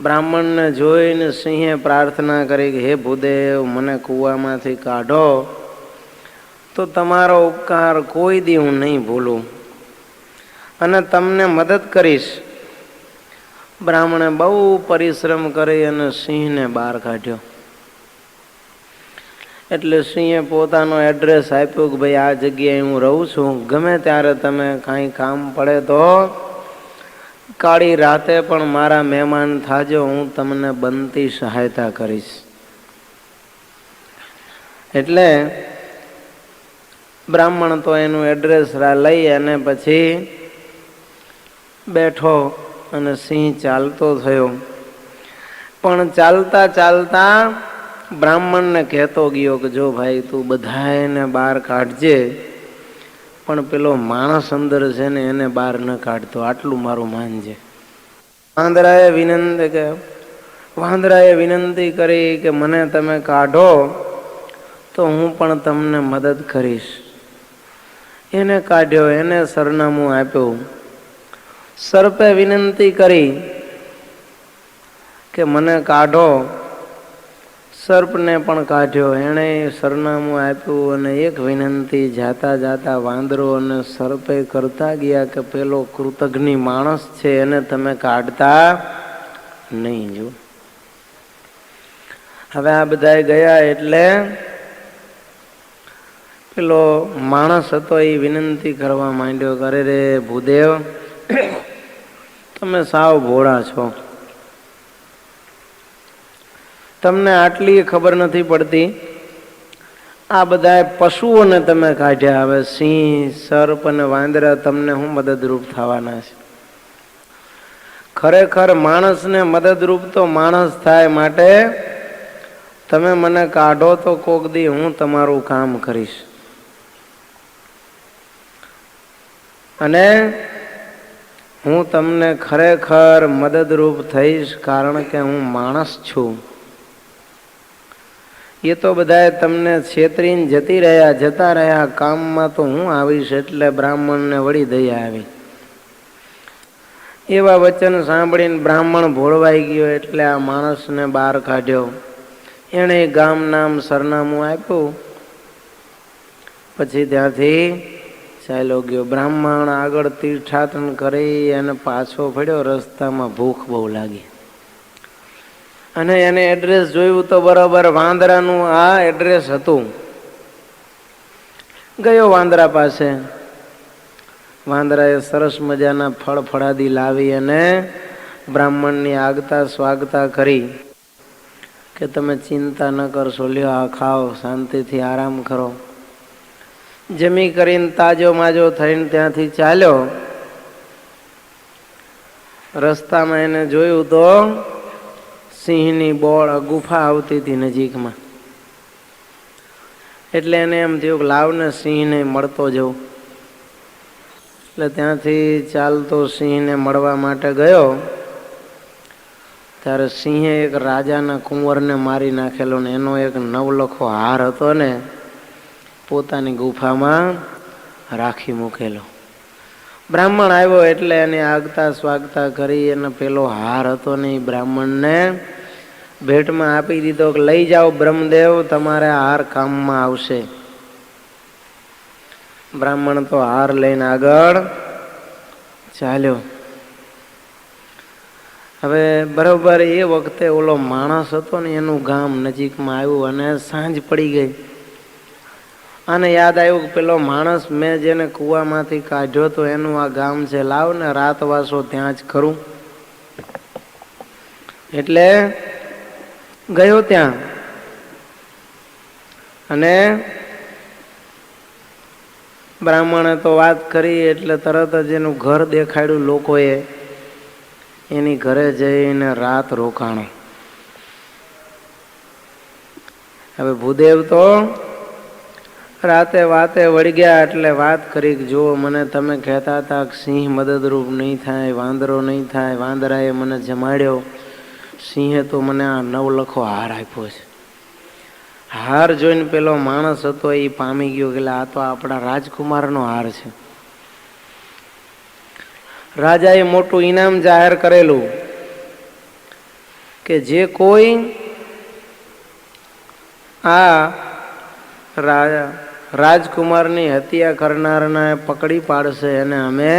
બ્રાહ્મણને જોઈને સિંહે પ્રાર્થના કરી કે હે ભૂદેવ, મને કૂવામાંથી કાઢો તો તમારો ઉપકાર કોઈ દી હું નહીં ભૂલું અને તમને મદદ કરીશ. બ્રાહ્મણે બહુ પરિશ્રમ કરી અને સિંહને બહાર કાઢ્યો. એટલે સિંહે પોતાનો એડ્રેસ આપ્યો કે ભાઈ આ જગ્યાએ હું રહું છું, ગમે ત્યારે તમે કાંઈ કામ પડે તો કાળી રાતે પણ મારા મહેમાન થાજો, હું તમને બનતી સહાયતા કરીશ. એટલે બ્રાહ્મણ તો એનું એડ્રેસ લઈ અને પછી બેઠો અને સિંહ ચાલતો થયો. પણ ચાલતા ચાલતા બ્રાહ્મણને કહેતો ગયો કે જો ભાઈ તું બધાને બહાર કાઢજે, પણ પેલો માણસ અંદર છે ને એને બહાર ન કાઢતો, આટલું મારું માન છે. વાંદરાએ વિનંતી કરી કે મને તમે કાઢો તો હું પણ તમને મદદ કરીશ. એને કાઢ્યો, એને સરનામું આપ્યું. સર્પે વિનંતી કરી કે મને કાઢો, સર્પને પણ કાઢ્યો, એણે સરનામું આપ્યું. અને એક વિનંતી જાતા જાતા વાંદરો અને સર્પે કરતા ગયા કે પેલો કૃતજ્ઞ માણસ છે એને તમે કાઢતા નહીં. જો હવે આ બધા ગયા એટલે પેલો માણસ હતો એ વિનંતી કરવા માંડ્યો, કરે રે ભૂદેવ, તમે સાવ ભોળા છો, તમને આટલી ખબર નથી પડતી. આ બધા પશુઓને તમે કાઢ્યા, હવે સિંહ, સર્પ અને વાંદરા તમને હું મદદરૂપ થવાના છે? ખરેખર માણસને મદદરૂપ તો માણસ થાય, માટે તમે મને કાઢો તો કોક દી હું તમારું કામ કરીશ. અને હું તમને ખરેખર મદદરૂપ થઈશ, કારણ કે હું માણસ છું. એ તો બધા તમને છેતરીને જતા રહ્યા, કામમાં તો હું આવીશ. એટલે બ્રાહ્મણને વળી દયા આવી. એવા વચન સાંભળીને બ્રાહ્મણ ભોળવાઈ ગયો, એટલે આ માણસને બહાર કાઢ્યો. એણે ગામ નામ સરનામું આપ્યું, પછી ત્યાંથી ચાલ્યો ગયો. બ્રાહ્મણ આગળ તીર્થાટન કરી અને પાછો ફર્યો. રસ્તામાં ભૂખ બહુ લાગી અને એને એડ્રેસ જોયું તો બરાબર વાંદરાનું આ એડ્રેસ હતું. ગયો વાંદરા પાસે. વાંદરાએ સરસ મજાના ફળ ફળાદી લાવી અને બ્રાહ્મણની આગતા સ્વાગતા કરી કે તમે ચિંતા ન કરશો, લ્યો આ ખાઓ, શાંતિથી આરામ કરો. જમી કરીને તાજો માજો થઈને ત્યાંથી ચાલ્યો. રસ્તામાં એને જોયું તો સિંહની બોળ ગુફા આવતી હતી નજીકમાં. એટલે એને એમ થયું કે લાવને સિંહને મળતો જવું. એટલે ત્યાંથી ચાલતો સિંહને મળવા માટે ગયો. ત્યારે સિંહે એક રાજાના કુંવરને મારી નાખેલો ને એનો એક નવલખો હાર હતો ને પોતાની ગુફામાં રાખી મૂકેલો. બ્રાહ્મણ આવ્યો એટલે એને આગતા સ્વાગતા કરી અને પેલો હાર હતો ને એ બ્રાહ્મણને ભેટમાં આપી દીધો કે લઈ જાઓ બ્રહ્મદેવ, તમારે હાર કામમાં આવશે. બ્રાહ્મણ તો હાર લઈને આગળ ચાલ્યો. હવે બરોબર એ વખતે ઓલો માણસ હતો ને એનું ગામ નજીકમાં આવ્યું અને સાંજ પડી ગઈ. અને યાદ આવ્યું કે પેલો માણસ મેં જેને કૂવામાંથી કાઢ્યો તો એનું આ ગામ છે, લાવ ને રાતવાસો ત્યાં જ કરું. એટલે ગયો ત્યાં અને બ્રાહ્મણે તો વાત કરી એટલે તરત જ એનું ઘર દેખાડ્યું લોકોએ. એની ઘરે જઈને રાત રોકાણો. હવે ભૂદેવ તો રાતે વાતે વળી ગયા એટલે વાત કરી કે જો મને તમે કહેતા હતા કે સિંહ મદદરૂપ નહીં થાય, વાંદરો નહીં થાય, વાંદરાએ મને જમાડ્યો, સિંહે તો મને આ નવલખો હાર આપ્યો છે. હાર જોઈને પેલો માણસ હતો એ પામી ગયો કે આ તો આપણા રાજકુમારનો હાર છે. રાજાએ મોટું ઇનામ જાહેર કરેલું કે જે કોઈ આ રાજકુમારની હત્યા કરનારને પકડી પાડશે અને અમે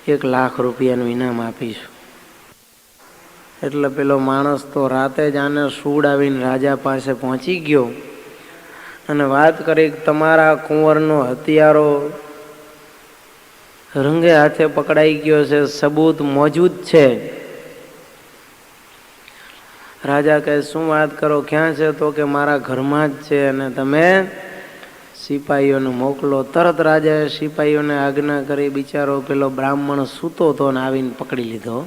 1 લાખ રૂપિયાનું ઇનામ આપીશું. એટલે પેલો માણસ તો રાતે જ આને સુવડાવીને રાજા પાસે પહોંચી ગયો અને વાત કરી તમારા કુંવરનો હત્યારો રંગે હાથે પકડાઈ ગયો છે, સબૂત મોજૂદ છે. રાજા કહે શું વાત કરો, ક્યાં છે? તો કે મારા ઘરમાં જ છે અને તમે સિપાહીઓને મોકલો. તરત રાજાએ સિપાહીઓને આજ્ઞા કરી. બિચારો પેલો બ્રાહ્મણ સૂતો હતો ને આવીને પકડી લીધો.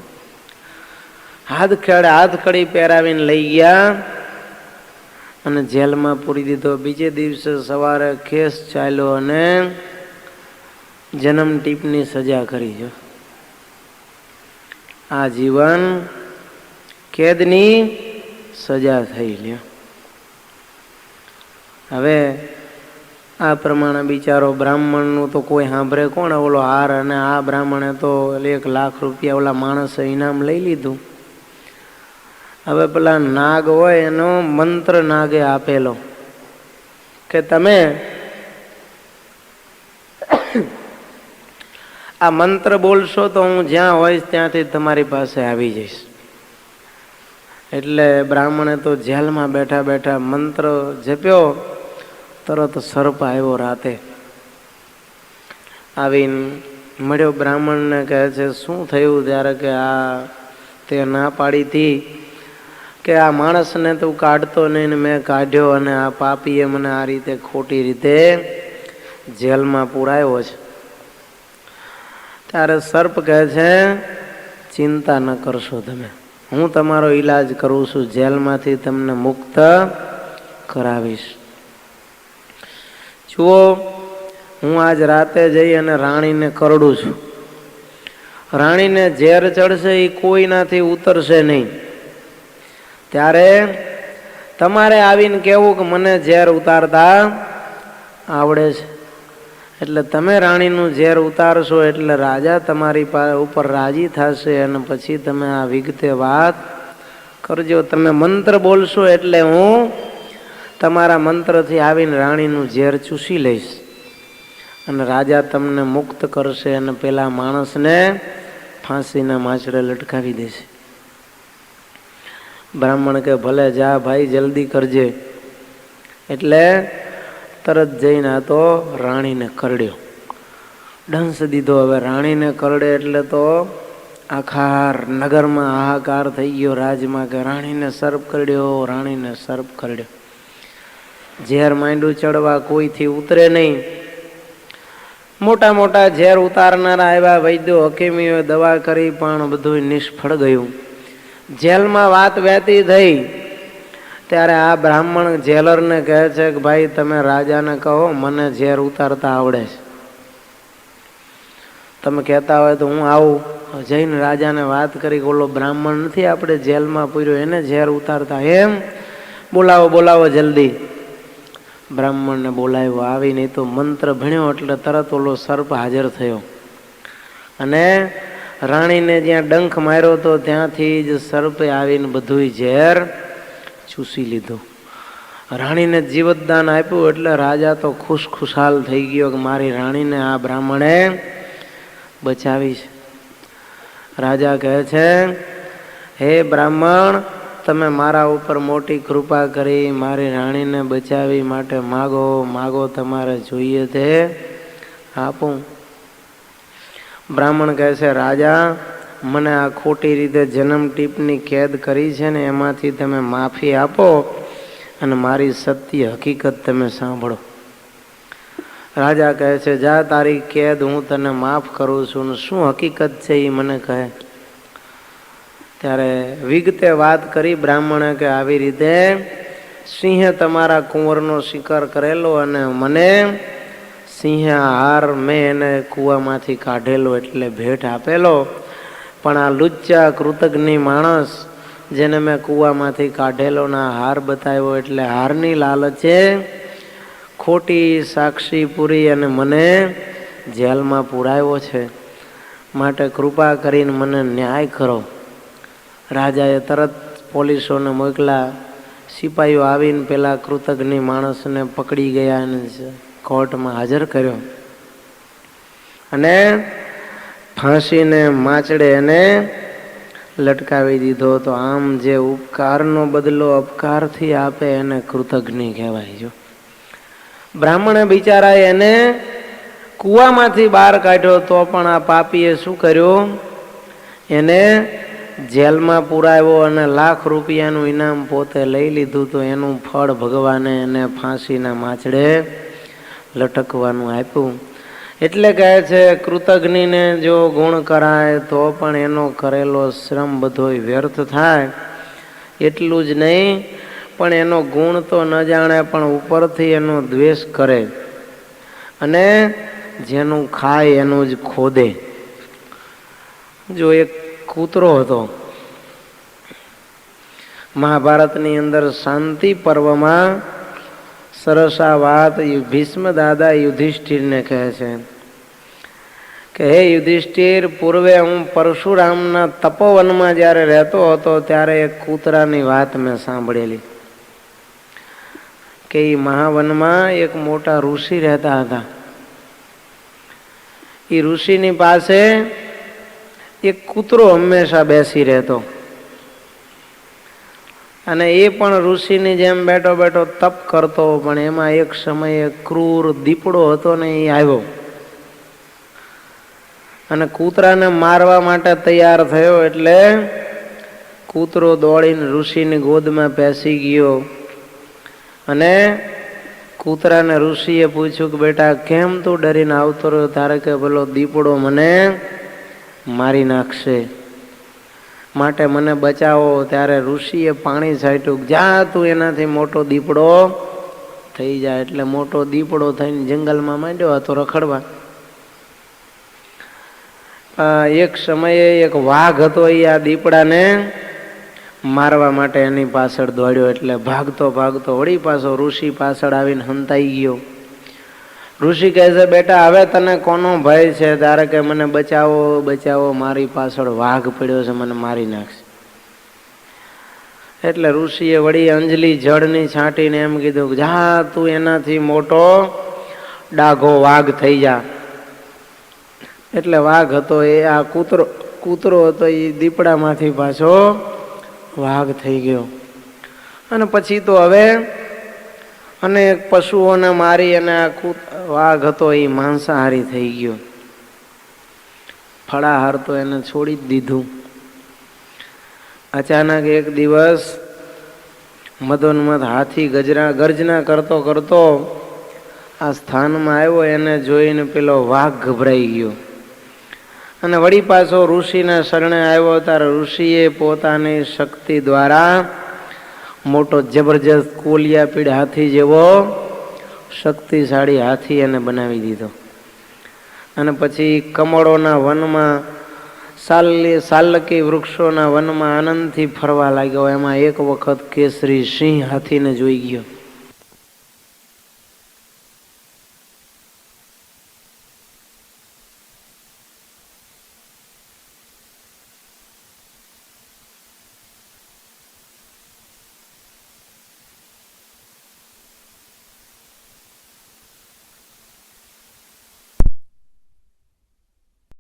હાથકડી પહેરાવીને લઈ ગયા અને જેલમાં પૂરી દીધો. બીજે દિવસે સવારે કેસ ચાલ્યો અને જન્મ ટીપની સજા કરી જો, આ જીવન કેદની સજા થઈ લ્યો. હવે આ પ્રમાણે બિચારો બ્રાહ્મણનું તો કોઈ સાંભળે કોણ? ઓલો હાર અને આ બ્રાહ્મણે તો 1 લાખ રૂપિયા ઓલા માણસે ઇનામ લઈ લીધું. હવે પેલા નાગ હોય એનો મંત્ર નાગે આપેલો કે તમે આ મંત્ર બોલશો તો હું જ્યાં હોઈશ ત્યાંથી તમારી પાસે આવી જઈશ. એટલે બ્રાહ્મણે તો જેલમાં બેઠા બેઠા મંત્ર જપ્યો, તરત સર્પ આવ્યો. રાતે આવીને મળ્યો બ્રાહ્મણને, કહે છે શું થયું? ત્યારે કે આ તે ના પાડી હતી કે આ માણસને તું કાઢતો નહીં ને મેં કાઢ્યો, અને આ પાપીએ મને આ રીતે ખોટી રીતે જેલમાં પુરાયો છે. ત્યારે સર્પ કહે છે ચિંતા ન કરશો તમે, હું તમારો ઈલાજ કરું છું, જેલમાંથી તમને મુક્ત કરાવીશ. જુઓ, હું આજ રાતે જઈ અને રાણીને કરડું છું. રાણીને ઝેર ચડશે એ કોઈનાથી ઉતરશે નહીં. ત્યારે તમારે આવીને કહેવું કે મને ઝેર ઉતારતા આવડે છે. એટલે તમે રાણીનું ઝેર ઉતારશો એટલે રાજા તમારી ઉપર રાજી થશે, અને પછી તમે આ વિગતે વાત કરજો. તમે મંત્ર બોલશો એટલે હું તમારા મંત્રથી આવીને રાણીનું ઝેર ચૂસી લઈશ, અને રાજા તમને મુક્ત કરશે, અને પેલા માણસને ફાંસીના માછડે લટકાવી દેશે. બ્રાહ્મણ કે ભલે જા ભાઈ, જલ્દી કરજે. એટલે તરત જઈને આ તો રાણીને કરડ્યો, ડંસ દીધો. હવે રાણીને કરડે એટલે તો આખા નગરમાં હાહાકાર થઈ ગયો, રાજમાં, કે રાણીને સર્પ કરડ્યો, રાણીને સર્પ કરડ્યો. ઝેર માંડ્યું ચડવા, કોઈથી ઉતરે નહીં. મોટા મોટા ઝેર ઉતારનારા આવ્યા, વૈદ્યો હકીમીઓએ દવા કરી, પણ બધું નિષ્ફળ ગયું. જેલમાં વાત વહેતી થઈ ત્યારે આ બ્રાહ્મણ જેલરને કહે છે કે ભાઈ તમે રાજાને કહો મને ઝેર ઉતારતા આવડે છે, તમે કહેતા હોય તો હું આવું. જઈને રાજાને વાત કરી, ઓલો બ્રાહ્મણ નથી આપણે જેલમાં પૂર્યો, એને ઝેર ઉતારતા એમ? બોલાવો બોલાવો જલ્દી. બ્રાહ્મણને બોલાવ્યો, આવીને તો મંત્ર ભણ્યો એટલે તરત ઓલો સર્પ હાજર થયો, અને રાણીને જ્યાં ડંખ માર્યો તો ત્યાંથી જ સર્પે આવીને બધું ઝેર ચૂસી લીધું. રાણીને જીવતદાન આપ્યું એટલે રાજા તો ખુશાલ થઈ ગયો કે મારી રાણીને આ બ્રાહ્મણે બચાવી છે. રાજા કહે છે હે બ્રાહ્મણ, તમે મારા ઉપર મોટી કૃપા કરી, મારી રાણીને બચાવી માટે માગો, માગો તમારે જોઈએ તે આપું. બ્રાહ્મણ કહે છે રાજા, મને આ ખોટી રીતે જન્મ ટીપની કેદ કરી છે ને એમાંથી તમે માફી આપો અને મારી સત્ય હકીકત તમે સાંભળો. રાજા કહે છે જા, તારી કેદ હું તને માફ કરું છું, ને શું હકીકત છે એ મને કહે. ત્યારે વિગતે વાત કરી બ્રાહ્મણે કે આવી રીતે સિંહે તમારા કુંવરનો શિકાર કરેલો અને મને સિંહે હાર મેં એને કૂવામાંથી કાઢેલો એટલે ભેટ આપેલો, પણ આ લુચ્ચા કૃતજ્ઞ માણસ જેને મેં કૂવામાંથી કાઢેલો ના હાર બતાવ્યો એટલે હારની લાલચે ખોટી સાક્ષી પૂરી અને મને જેલમાં પુરાવ્યો છે, માટે કૃપા કરીને મને ન્યાય કરો. રાજાએ તરત પોલીસોને મોકલા. સિપાહીઓ આવીને પેલા કૃતજ્ઞ માણસને પકડી ગયા અને કોર્ટમાં હાજર કર્યો અને ફાંસીને માચડે એને લટકાવી દીધો. તો આમ જે ઉપકારનો બદલો અપકારથી આપે એને કૃતજ્ઞ કહેવાય. જો બ્રાહ્મણે બિચારા એને કૂવામાંથી બહાર કાઢ્યો તો પણ આ પાપીએ શું કર્યું, એને જેલમાં પુરાવ્યો અને લાખ રૂપિયાનું ઇનામ પોતે લઈ લીધું. તો એનું ફળ ભગવાને એને ફાંસીના માચડે લટકવાનું આપ્યું. એટલે કહે છે કૃતજ્ઞને જો ગુણ કરાય તો પણ એનો કરેલો શ્રમ બધો વ્યર્થ થાય. એટલું જ નહીં પણ એનો ગુણ તો ન જાણે પણ ઉપરથી એનો દ્વેષ કરે અને જેનું ખાય એનું જ ખોદે. જો એક કૂતરો હતો મહાભારતની અંદર શાંતિ પર્વમાં સરસ આ વાત ભીષ્મ દાદા યુધિષ્ઠિરને કહે છે કે હે યુધિષ્ઠિર, પૂર્વે હું પરશુરામના તપોવનમાં જ્યારે રહેતો હતો ત્યારે એક કૂતરાની વાત મેં સાંભળેલી કે એ મહાવનમાં એક મોટા ઋષિ રહેતા હતા. એ ઋષિની પાસે એક કૂતરો હંમેશા બેસી રહેતો અને એ પણ ઋષિની જેમ બેઠો બેઠો તપ કરતો. પણ એમાં એક સમયે ક્રૂર દીપડો હતો ને એ આવ્યો અને કૂતરાને મારવા માટે તૈયાર થયો. એટલે કૂતરો દોડીને ઋષિની ગોદમાં બેસી ગયો અને કૂતરાને ઋષિએ પૂછ્યું કે બેટા કેમ તું ડરીને આવતો રહ્યો? તારે કે પેલો દીપડો મને મારી નાખશે, માટે મને બચાવો. ત્યારે ઋષિએ પાણી છાંટ્યું, જા તું એનાથી મોટો દીપડો થઈ જાય. એટલે મોટો દીપડો થઈને જંગલમાં માંડ્યો હતો રખડવા. એક સમયે એક વાઘ હતો, એ આ દીપડાને મારવા માટે એની પાછળ દોડ્યો. એટલે ભાગતો ભાગતો વળી પાછો ઋષિ પાછળ આવીને હંતાઈ ગયો. ઋષિ કહે છે બેટા હવે તને કોનો ભય છે? તારે કે મને બચાવો બચાવો, મારી પાછળ વાઘ પડ્યો છે, મને મારી નાખશે. એટલે ઋષિએ વળી અંજલિ જળની છાંટીને એમ કીધું, જા તું એનાથી મોટો ડાઘો વાઘ થઈ જા. એટલે વાઘ હતો એ આ કૂતરો હતો એ દીપડામાંથી પાછો વાઘ થઈ ગયો. અને પછી તો હવે અનેક પશુઓને મારી અને આ વાઘ હતો એ માંસાહારી થઈ ગયો. ફળાહાર તો એને છોડી જ દીધું. અચાનક એક દિવસ મદોન્મદ હાથી ગર્જના કરતો કરતો આ સ્થાનમાં આવ્યો. એને જોઈને પેલો વાઘ ગભરાઈ ગયો અને વળી પાછો ઋષિના શરણે આવ્યો. ત્યારે ઋષિએ પોતાની શક્તિ દ્વારા મોટો જબરજસ્ત કોલિયાપીડ હાથી જેવો શક્તિશાળી હાથી એને બનાવી દીધો. અને પછી કમળોના વનમાં સાલકી વૃક્ષોના વનમાં આનંદથી ફરવા લાગ્યો. એમાં એક વખત કેસરી સિંહ હાથીને જોઈ ગયો.